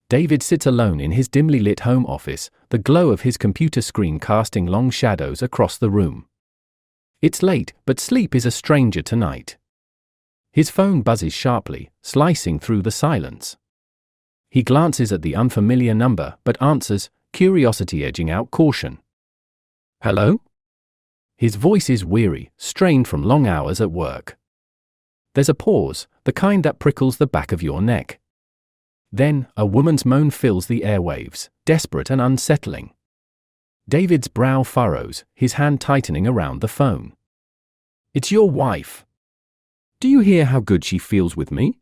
David sits alone in his dimly lit home office, the glow of his computer screen casting long shadows across the room. It's late, but sleep is a stranger tonight. His phone buzzes sharply, slicing through the silence. He glances at the unfamiliar number, but answers, curiosity edging out caution. "Hello?" His voice is weary, strained from long hours at work. There's a pause, the kind that prickles the back of your neck. Then, a woman's moan fills the airwaves, desperate and unsettling. David's brow furrows, his hand tightening around the phone. "It's your wife. Do you hear how good she feels with me?"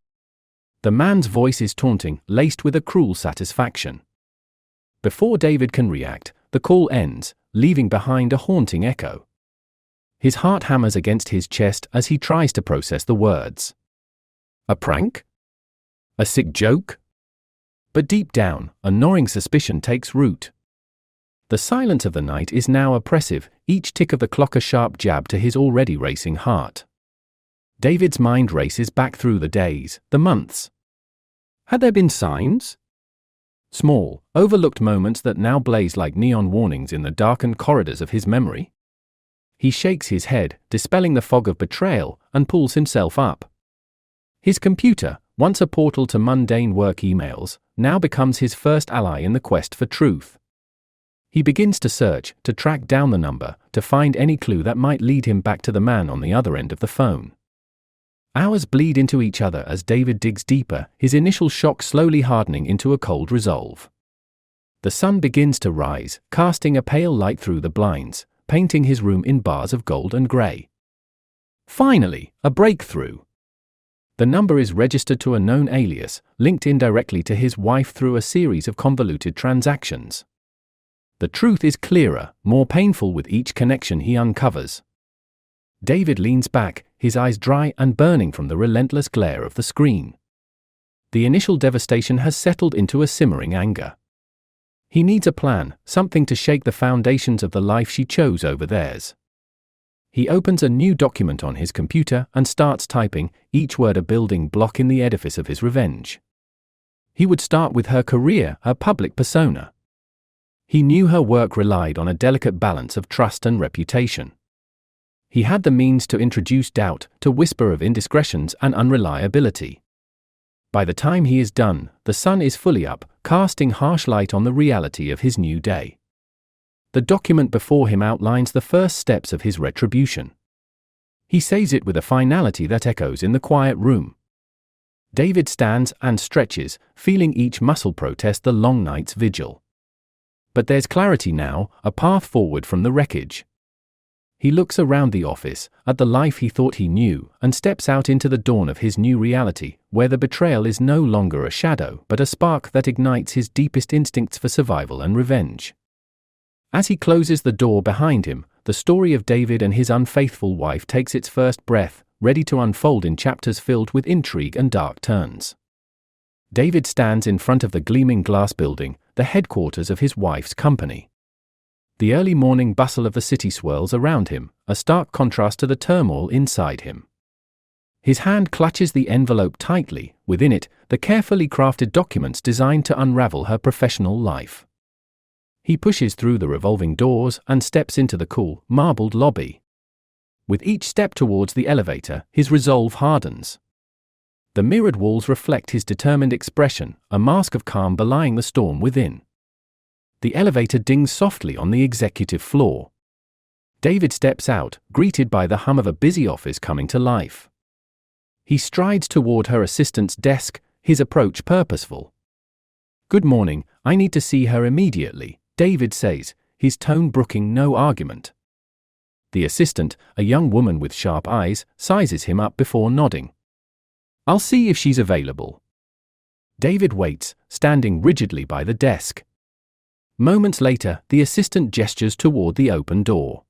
The man's voice is taunting, laced with a cruel satisfaction. Before David can react, the call ends, leaving behind a haunting echo. His heart hammers against his chest as he tries to process the words. A prank? A sick joke? But deep down, a gnawing suspicion takes root. The silence of the night is now oppressive, each tick of the clock a sharp jab to his already racing heart. David's mind races back through the days, the months. Had there been signs? Small, overlooked moments that now blaze like neon warnings in the darkened corridors of his memory. He shakes his head, dispelling the fog of betrayal, and pulls himself up. His computer, once a portal to mundane work emails, now becomes his first ally in the quest for truth. He begins to search, to track down the number, to find any clue that might lead him back to the man on the other end of the phone. Hours bleed into each other as David digs deeper, his initial shock slowly hardening into a cold resolve. The sun begins to rise, casting a pale light through the blinds, painting his room in bars of gold and grey. Finally, a breakthrough. The number is registered to a known alias, linked indirectly to his wife through a series of convoluted transactions. The truth is clearer, more painful with each connection he uncovers. David leans back, his eyes dry and burning from the relentless glare of the screen. The initial devastation has settled into a simmering anger. He needs a plan, something to shake the foundations of the life she chose over theirs. He opens a new document on his computer and starts typing, each word a building block in the edifice of his revenge. He would start with her career, her public persona. He knew her work relied on a delicate balance of trust and reputation. He had the means to introduce doubt, to whisper of indiscretions and unreliability. By the time he is done, the sun is fully up, casting harsh light on the reality of his new day. The document before him outlines the first steps of his retribution. He says it with a finality that echoes in the quiet room. David stands and stretches, feeling each muscle protest the long night's vigil. But there's clarity now, a path forward from the wreckage. He looks around the office, at the life he thought he knew, and steps out into the dawn of his new reality, where the betrayal is no longer a shadow but a spark that ignites his deepest instincts for survival and revenge. As he closes the door behind him, the story of David and his unfaithful wife takes its first breath, ready to unfold in chapters filled with intrigue and dark turns. David stands in front of the gleaming glass building, the headquarters of his wife's company. The early morning bustle of the city swirls around him, a stark contrast to the turmoil inside him. His hand clutches the envelope tightly, within it, the carefully crafted documents designed to unravel her professional life. He pushes through the revolving doors and steps into the cool, marbled lobby. With each step towards the elevator, his resolve hardens. The mirrored walls reflect his determined expression, a mask of calm belying the storm within. The elevator dings softly on the executive floor. David steps out, greeted by the hum of a busy office coming to life. He strides toward her assistant's desk, his approach purposeful. "Good morning, I need to see her immediately," David says, his tone brooking no argument. The assistant, a young woman with sharp eyes, sizes him up before nodding. "I'll see if she's available." David waits, standing rigidly by the desk. Moments later, the assistant gestures toward the open door.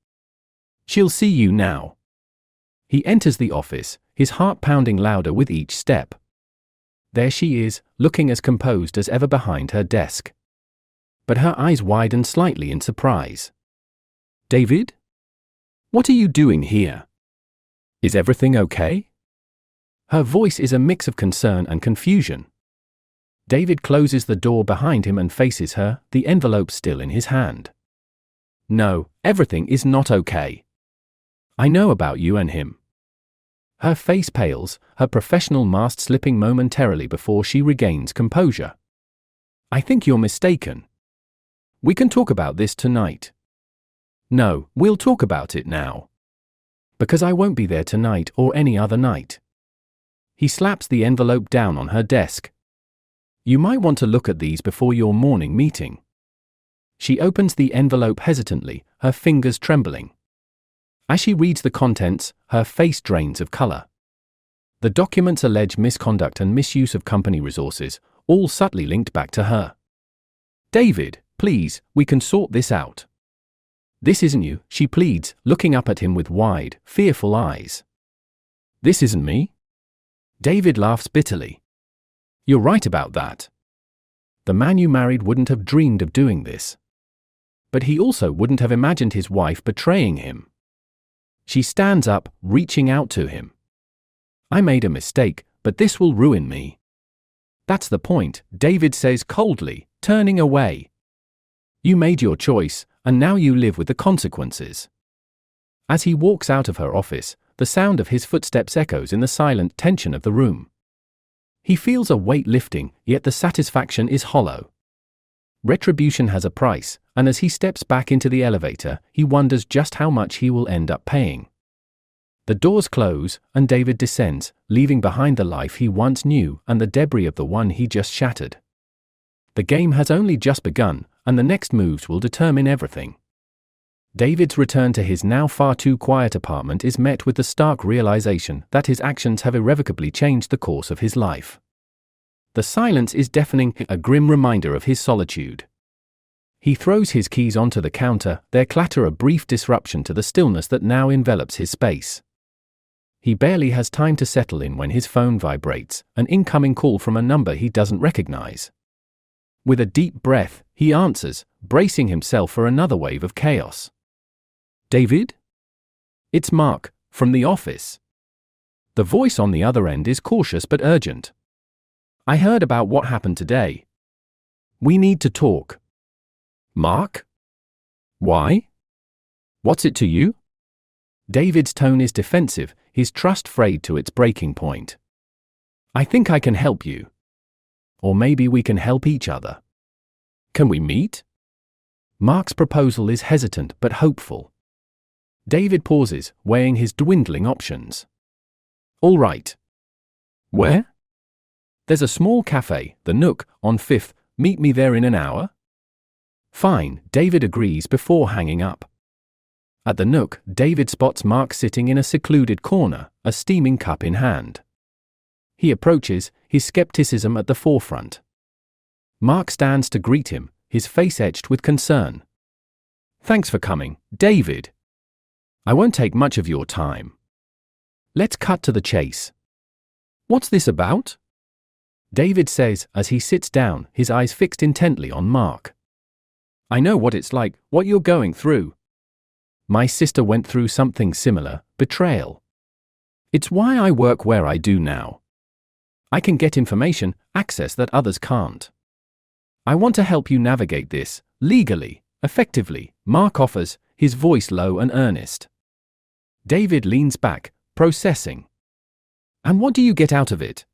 "She'll see you now." He enters the office, his heart pounding louder with each step. There she is, looking as composed as ever behind her desk. But her eyes widen slightly in surprise. "David? What are you doing here? Is everything okay?" Her voice is a mix of concern and confusion. David closes the door behind him and faces her, the envelope still in his hand. No, everything is not okay. I know about you and him. Her face pales, her professional mask slipping momentarily before she regains composure. I think you're mistaken. We can talk about this tonight. No, we'll talk about it now. Because I won't be there tonight or any other night. He slaps the envelope down on her desk. You might want to look at these before your morning meeting. She opens the envelope hesitantly, her fingers trembling. As she reads the contents, her face drains of color. The documents allege misconduct and misuse of company resources, all subtly linked back to her. David, please, we can sort this out. This isn't you, she pleads, looking up at him with wide, fearful eyes. This isn't me? David laughs bitterly. You're right about that. The man you married wouldn't have dreamed of doing this. But he also wouldn't have imagined his wife betraying him. She stands up, reaching out to him. I made a mistake, but this will ruin me. That's the point, David says coldly, turning away. You made your choice, and now you live with the consequences. As he walks out of her office, the sound of his footsteps echoes in the silent tension of the room. He feels a weight lifting, yet the satisfaction is hollow. Retribution has a price, and as he steps back into the elevator, he wonders just how much he will end up paying. The doors close, and David descends, leaving behind the life he once knew and the debris of the one he just shattered. The game has only just begun, and the next moves will determine everything. David's return to his now far too quiet apartment is met with the stark realization that his actions have irrevocably changed the course of his life. The silence is deafening, a grim reminder of his solitude. He throws his keys onto the counter, their clatter a brief disruption to the stillness that now envelops his space. He barely has time to settle in when his phone vibrates, an incoming call from a number he doesn't recognize. With a deep breath, he answers, bracing himself for another wave of chaos. David? It's Mark, from the office. The voice on the other end is cautious but urgent. I heard about what happened today. We need to talk. Mark? Why? What's it to you? David's tone is defensive, his trust frayed to its breaking point. I think I can help you. Or maybe we can help each other. Can we meet? Mark's proposal is hesitant but hopeful. David pauses, weighing his dwindling options. All right. Where? There's a small cafe, the Nook, on 5th. Meet me there in an hour? Fine, David agrees before hanging up. At the Nook, David spots Mark sitting in a secluded corner, a steaming cup in hand. He approaches, his skepticism at the forefront. Mark stands to greet him, his face etched with concern. Thanks for coming, David. I won't take much of your time. Let's cut to the chase. What's this about? David says as he sits down, his eyes fixed intently on Mark. I know what it's like, what you're going through. My sister went through something similar, betrayal. It's why I work where I do now. I can get information, access that others can't. I want to help you navigate this, legally, effectively, Mark offers, his voice low and earnest. David leans back, processing. And what do you get out of it?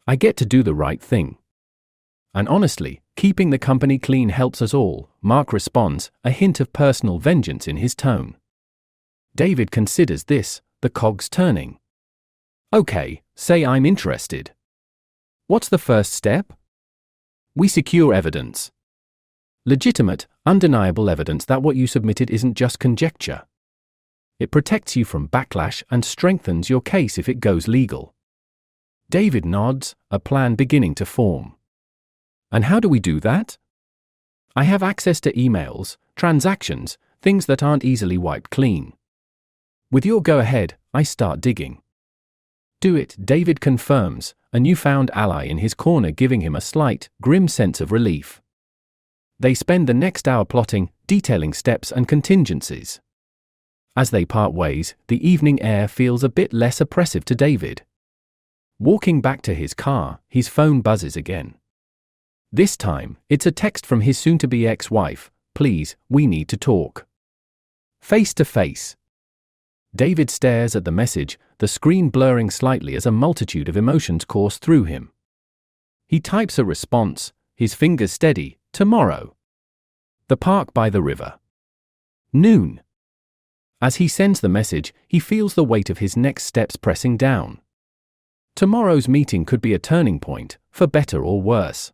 I get to do the right thing. And honestly, keeping the company clean helps us all, Mark responds, a hint of personal vengeance in his tone. David considers this, the cogs turning. Okay, say I'm interested. What's the first step? We secure evidence. Legitimate, undeniable evidence that what you submitted isn't just conjecture. It protects you from backlash and strengthens your case if it goes legal. David nods, a plan beginning to form. And how do we do that? I have access to emails, transactions, things that aren't easily wiped clean. With your go-ahead, I start digging. Do it, David confirms, a newfound ally in his corner giving him a slight, grim sense of relief. They spend the next hour plotting, detailing steps and contingencies. As they part ways, the evening air feels a bit less oppressive to David. Walking back to his car, his phone buzzes again. This time, it's a text from his soon-to-be ex-wife. "Please, we need to talk. Face to face." David stares at the message, the screen blurring slightly as a multitude of emotions course through him. He types a response, his fingers steady. "Tomorrow. The park by the river. Noon." As he sends the message, he feels the weight of his next steps pressing down. Tomorrow's meeting could be a turning point, for better or worse.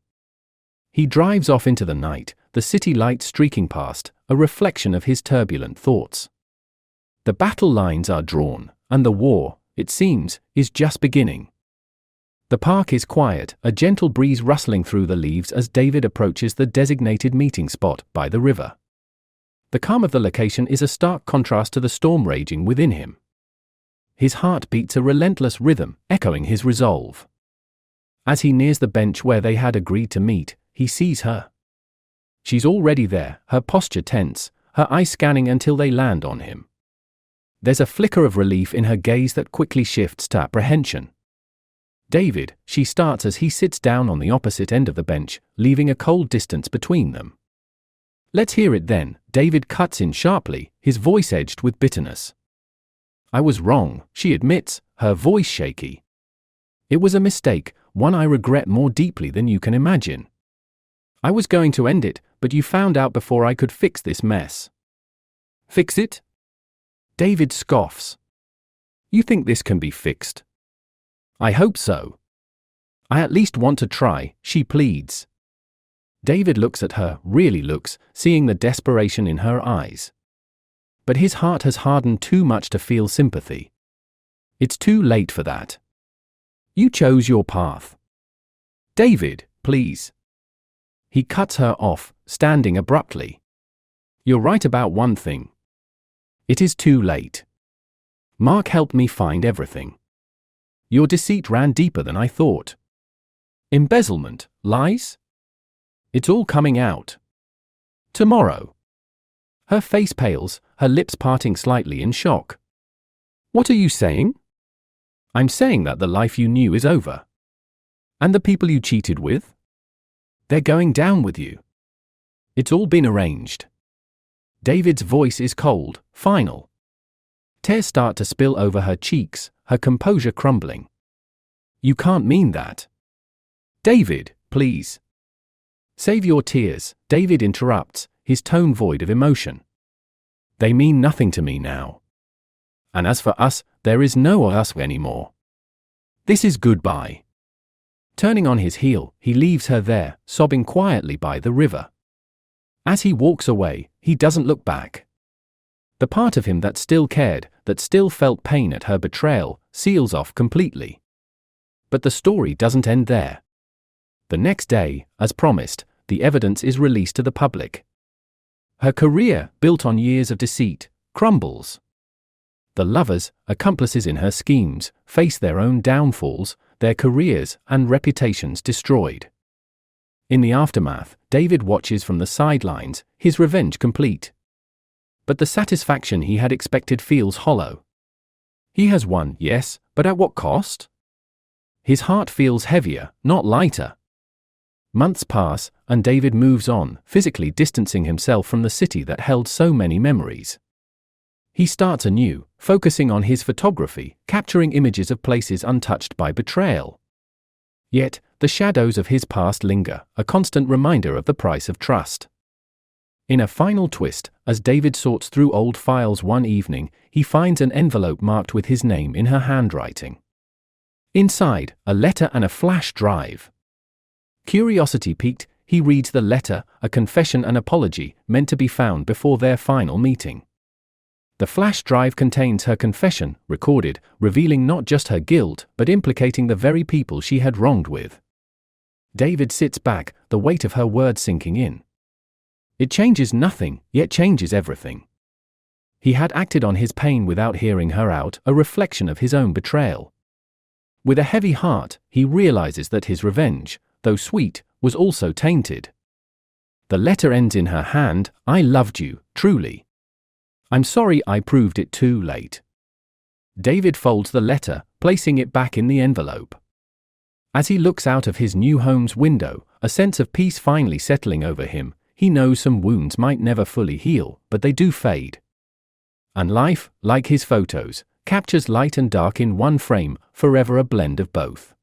He drives off into the night, the city lights streaking past, a reflection of his turbulent thoughts. The battle lines are drawn, and the war, it seems, is just beginning. The park is quiet, a gentle breeze rustling through the leaves as David approaches the designated meeting spot by the river. The calm of the location is a stark contrast to the storm raging within him. His heart beats a relentless rhythm, echoing his resolve. As he nears the bench where they had agreed to meet, he sees her. She's already there, her posture tense, her eyes scanning until they land on him. There's a flicker of relief in her gaze that quickly shifts to apprehension. "David," she starts as he sits down on the opposite end of the bench, leaving a cold distance between them. "Let's hear it then," David cuts in sharply, his voice edged with bitterness. "I was wrong," she admits, her voice shaky. "It was a mistake, one I regret more deeply than you can imagine. I was going to end it, but you found out before I could fix this mess." "Fix it?" David scoffs. "You think this can be fixed?" "I hope so. I at least want to try," she pleads. David looks at her, really looks, seeing the desperation in her eyes. But his heart has hardened too much to feel sympathy. It's too late for that. "You chose your path. David, please." He cuts her off, standing abruptly. "You're right about one thing. It is too late. Mark helped me find everything. Your deceit ran deeper than I thought. Embezzlement, lies? It's all coming out. Tomorrow." Her face pales, her lips parting slightly in shock. "What are you saying?" "I'm saying that the life you knew is over. And the people you cheated with? They're going down with you. It's all been arranged." David's voice is cold, final. Tears start to spill over her cheeks, her composure crumbling. "You can't mean that." "David, please." "Save your tears," David interrupts, his tone void of emotion. "They mean nothing to me now. And as for us, there is no us anymore. This is goodbye." Turning on his heel, he leaves her there, sobbing quietly by the river. As he walks away, he doesn't look back. The part of him that still cared, that still felt pain at her betrayal, seals off completely. But the story doesn't end there. The next day, as promised, the evidence is released to the public. Her career, built on years of deceit, crumbles. The lovers, accomplices in her schemes, face their own downfalls, their careers and reputations destroyed. In the aftermath, David watches from the sidelines, his revenge complete. But the satisfaction he had expected feels hollow. He has won, yes, but at what cost? His heart feels heavier, not lighter. Months pass, and David moves on, physically distancing himself from the city that held so many memories. He starts anew, focusing on his photography, capturing images of places untouched by betrayal. Yet, the shadows of his past linger, a constant reminder of the price of trust. In a final twist, as David sorts through old files one evening, he finds an envelope marked with his name in her handwriting. Inside, a letter and a flash drive. Curiosity piqued, he reads the letter, a confession and apology, meant to be found before their final meeting. The flash drive contains her confession, recorded, revealing not just her guilt, but implicating the very people she had wronged with. David sits back, the weight of her words sinking in. It changes nothing, yet changes everything. He had acted on his pain without hearing her out, a reflection of his own betrayal. With a heavy heart, he realizes that his revenge, though sweet, was also tainted. The letter ends in her hand, "I loved you, truly. I'm sorry I proved it too late." David folds the letter, placing it back in the envelope. As he looks out of his new home's window, a sense of peace finally settling over him. He knows some wounds might never fully heal, but they do fade. And life, like his photos, captures light and dark in one frame, forever a blend of both.